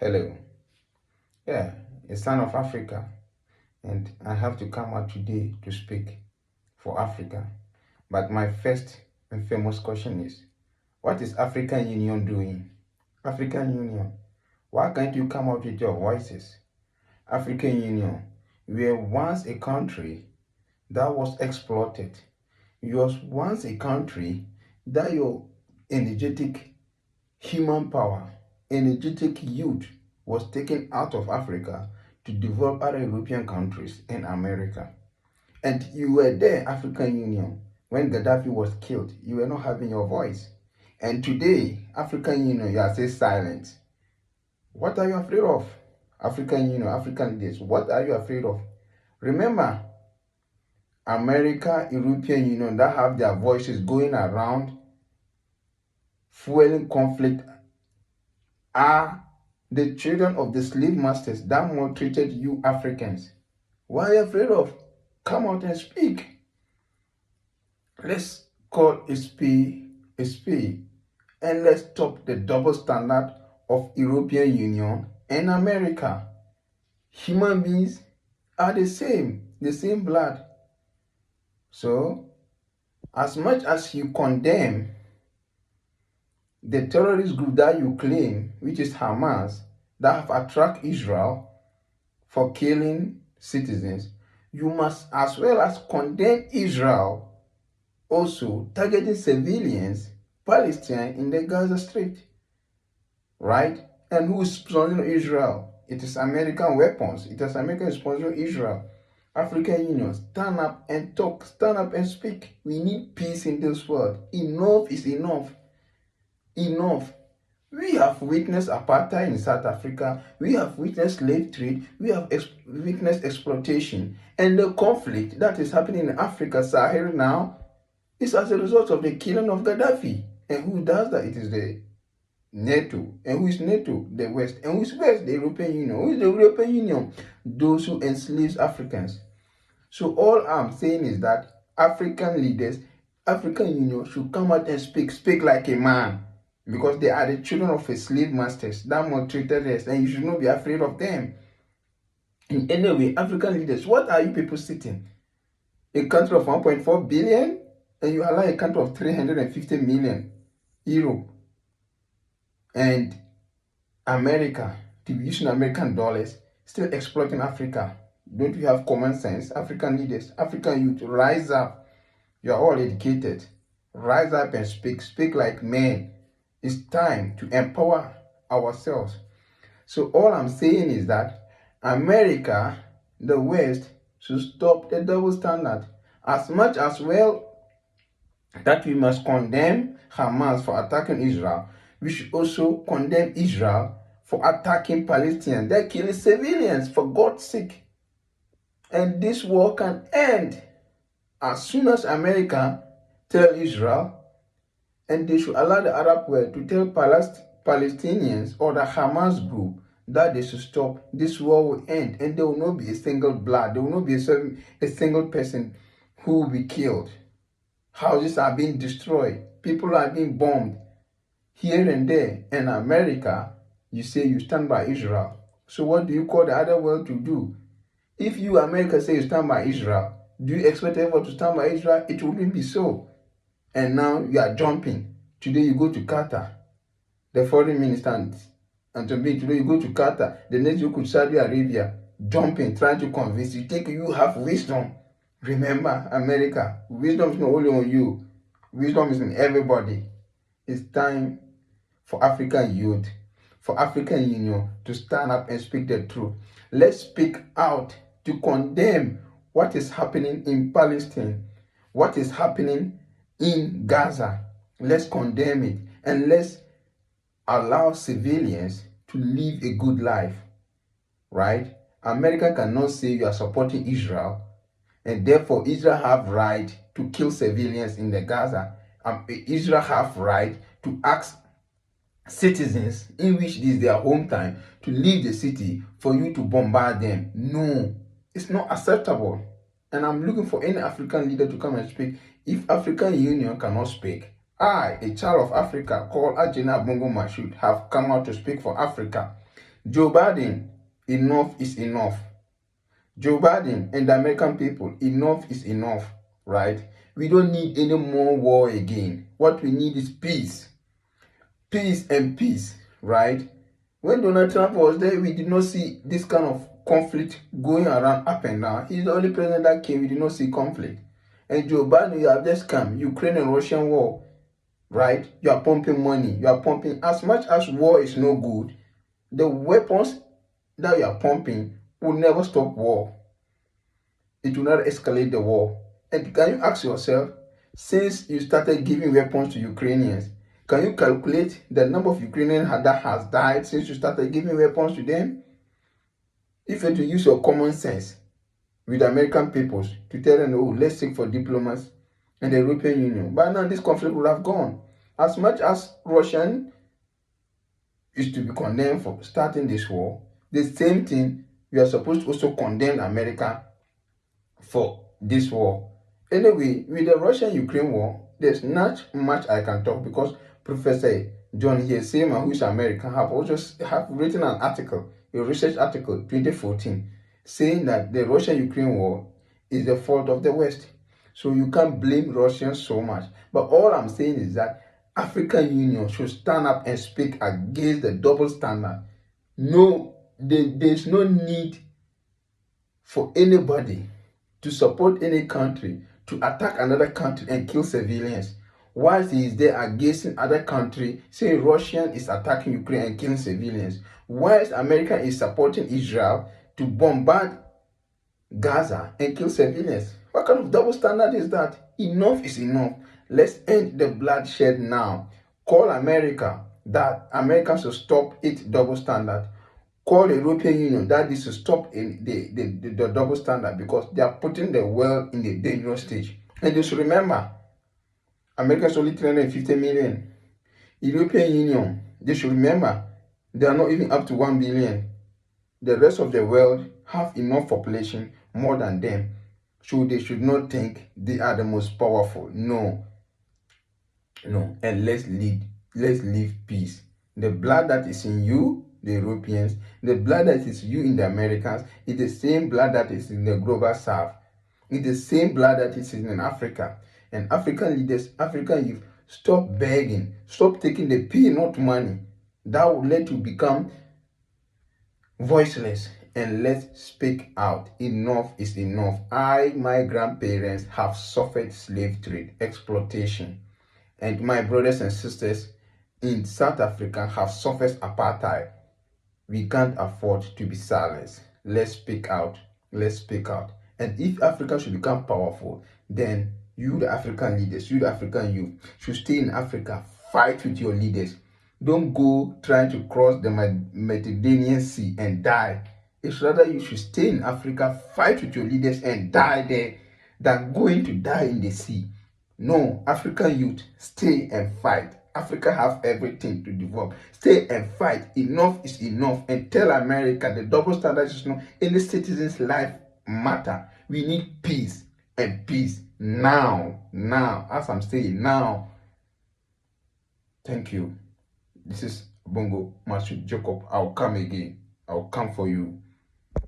Hello. Yeah, a son of Africa, and I have to come out today to speak for Africa. But my first and famous question is, what is African Union doing? African Union, why can't you come out with your voices? African Union, we were once a country that was exploited. You was once a country that your energetic human power, energetic youth was taken out of Africa to develop other European countries and America. And you were there, African Union, when Gaddafi was killed. You were not having your voice. And today, African Union, you are still silent. What are you afraid of? African Union, African leaders, what are you afraid of? Remember, America, European Union that have their voices going around, fueling conflict are the children of the slave masters that maltreated you Africans. Why are you afraid of? Come out and speak. Let's call a spade a spade, and let's stop the double standard of European Union and America. Human beings are the same blood. So, as much as you condemn the terrorist group that you claim, which is Hamas, that have attacked Israel for killing citizens, you must as well as condemn Israel also targeting civilians, Palestine in the Gaza Strip, right? And who is sponsoring Israel? It is American weapons. It is America sponsoring Israel. African Union, stand up and talk, stand up and speak. We need peace in this world. Enough is enough. Enough. We have witnessed apartheid in South Africa. We have witnessed slave trade. We have witnessed exploitation. And the conflict that is happening in Africa, Sahel now, is as a result of the killing of Gaddafi. And who does that? It is the NATO. And who is NATO? The West. And who is West? The European Union. Who is the European Union? Those who enslave Africans. So all I'm saying is that African leaders, African Union should come out and speak like a man. Because they are the children of a slave masters that maltreated us, and you should not be afraid of them. In any way, African leaders, what are you people sitting? A country of 1.4 billion, and you allow a country of 350 million euro, and America, to be using American dollars, still exploiting Africa. Don't you have common sense? African leaders, African youth, rise up. You are all educated. Rise up and speak like men. It's time to empower ourselves. So all I'm saying is that America, the West, should stop the double standard. As much as well that we must condemn Hamas for attacking Israel, we should also condemn Israel for attacking Palestinians. They're killing civilians, for God's sake. And this war can end as soon as America tell Israel, and they should allow the Arab world to tell Palestinians or the Hamas group that they should stop. This war will end, and there will not be a single blood. There will not be a single person who will be killed. Houses are being destroyed. People are being bombed here and there. And America, you say you stand by Israel. So what do you call the other world to do? If you, America, say you stand by Israel, do you expect everyone to stand by Israel? It wouldn't be so. And now you are jumping. Today you go to Qatar, the foreign minister, and today you go to Qatar. The next you go to Saudi Arabia, jumping, trying to convince you. You have wisdom. Remember, America, wisdom is not only on you. Wisdom is in everybody. It's time for African youth, for African Union to stand up and speak the truth. Let's speak out to condemn what is happening in Palestine, what is happening in Gaza. Let's condemn it, and let's allow civilians to live a good life, right? America cannot say you are supporting Israel, and therefore Israel have right to kill civilians in the Gaza. Israel have right to ask citizens in which this is their home time to leave the city for you to bombard them. No, it's not acceptable. And I'm looking for any African leader to come and speak. If African Union cannot speak, I, a child of Africa called Ajena Bongo Mashud, have come out to speak for Africa. Joe Biden, enough is enough. Joe Biden and the American people, enough is enough, right? We don't need any more war again. What we need is peace. Peace and peace, right? When Donald Trump was there, we did not see this kind of conflict going around up and down. He's the only president that came, we did not see conflict. And Joe Biden, you have just come, Ukraine and Russian war, right? You are pumping money, you are pumping, as much as war is no good, the weapons that you are pumping will never stop war. It will not escalate the war. And can you ask yourself, since you started giving weapons to Ukrainians, can you calculate the number of Ukrainians that has died since you started giving weapons to them? If you use your common sense with American peoples to tell them, oh, let's seek for diplomats and the European Union, by now this conflict would have gone. As much as Russian is to be condemned for starting this war, the same thing, we are supposed to also condemn America for this war. Anyway, with the Russian-Ukraine war, there's not much I can talk because Professor John Herseyman, who is American, have written an article, a research article, 2014, saying that the Russian-Ukraine war is the fault of the West. So you can't blame Russians so much. But all I'm saying is that African Union should stand up and speak against the double standard. No, there's no need for anybody to support any country to attack another country and kill civilians, whilst he is there against other country, say Russia is attacking Ukraine and killing civilians, whilst America is supporting Israel to bombard Gaza and kill civilians. What kind of double standard is that? Enough is enough. Let's end the bloodshed now. Call America that America should stop its double standard. Call the European Union that is to stop the double standard, because they are putting the world in a dangerous stage. And you should remember, America is only 350 million. European Union, they should remember, they are not even up to 1 billion. The rest of the world have enough population more than them. So they should not think they are the most powerful. No. And let's live peace. The blood that is in you, the Europeans, the blood that is you in the Americans, is the same blood that is in the global south. It's the same blood that is in Africa. And African leaders, African youth, stop begging, stop taking the peanut money that will let you become voiceless, and let's speak out. Enough is enough. My grandparents have suffered slave trade, exploitation, and my brothers and sisters in South Africa have suffered apartheid. We can't afford to be silenced. Let's speak out. Let's speak out. And if Africa should become powerful, then you, the African leaders, you, the African youth, should stay in Africa. Fight with your leaders. Don't go trying to cross the Mediterranean Sea and die. It's rather you should stay in Africa, fight with your leaders and die there, than going to die in the sea. No, African youth, stay and fight. Africa have everything to develop. Stay and fight. Enough is enough. And tell America the double standard is not. Any citizen's life matter. We need peace, and peace now. Now, as I'm saying, now. Thank you. This is Bongo Masu Jacob. I'll come again. I'll come for you.